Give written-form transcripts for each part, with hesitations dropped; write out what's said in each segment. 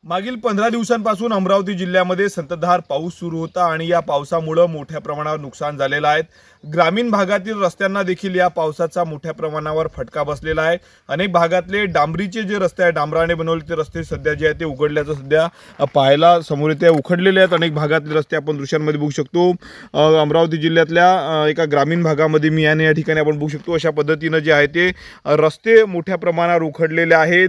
मागील 15 दिवसांपासून अमरावती जिल्ह्यामध्ये संततधार पाऊस सुरू होता आणि या पावसामुळे मोठ्या प्रमाणावर नुकसान झालेलं आहे। ग्रामीण भागातील रस्त्यांना देखील या पावसाचा मोठ्या प्रमाणावर फटका बसलेला आहे। अनेक भागातले डांबरीचे जे रस्ते आहेत, डांबराने बनवलेले ते रस्ते सध्या जे आहेत ते उघडल्याचं सध्या पाहायला समोर येते। उखडलेले आहेत अनेक भागातले रस्ते, आपण दृश्यांमध्ये बघू शकतो। अमरावती जिल्ह्यातल्या एका ग्रामीण भागामध्ये मी या ठिकाणी आपण बघू शकतो अशा पद्धतीने जे आहे ते रस्ते मोठ्या प्रमाणावर उखडलेले आहेत।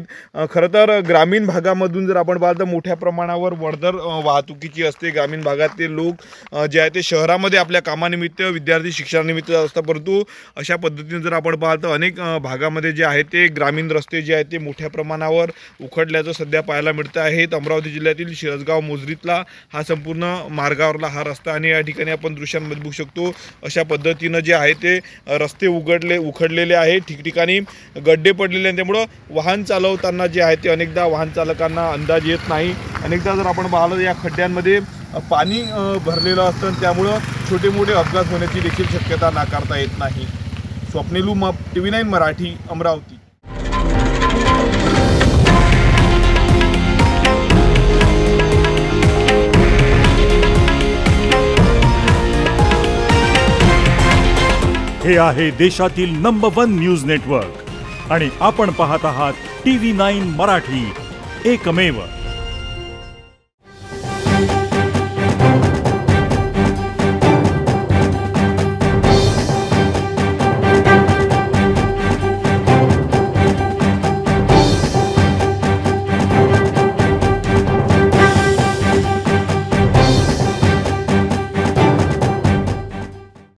खरं तर ग्रामीण भागामधून जर आपण पाहिलं तर मोठ्या प्रमाणावर वर्दळ वाहतुकीची असते। ग्रामीण भागातले लोक जे आहे ते शहरामध्ये आपल्या कामानिमित्त, विद्यार्थी शिक्षणानिमित्त असतात, परंतु अशा पद्धतीने जर आपण पाहिलं तर अनेक भागामध्ये जे आहे ते ग्रामीण रस्ते जे आहेत ते मोठ्या प्रमाणावर उखडल्याचं सध्या पाहायला मिळतं आहे। अमरावती जिल्ह्यातील शिरसगाव मोजरीतला हा संपूर्ण मार्गावरला हा रस्ता आणि या ठिकाणी आपण दृश्यांमध्ये बघू शकतो अशा पद्धतीने जे आहे ते रस्ते उखडलेले आहेत। ठिकठिकाणी गड्डे पडलेले आहेत, त्यामुळे वाहन चालवताना जे आहे ते अनेकदा वाहन चालकांना अंदाज येत नाही। अनेकदा जर आपण पाहिलं या खड्ड्यांमध्ये पाणी भरलेलं असतं, त्यामुळे छोटे मोठे अपघात होण्याची देखील शक्यता नाकारता येत नाही। स्वप्नील उमाप, TV9 मराठी, अमरावती। हे आहे देशातील नंबर 1 न्यूज नेटवर्क आणि आपण पाहत आहात TV9 मराठी, एकमेव।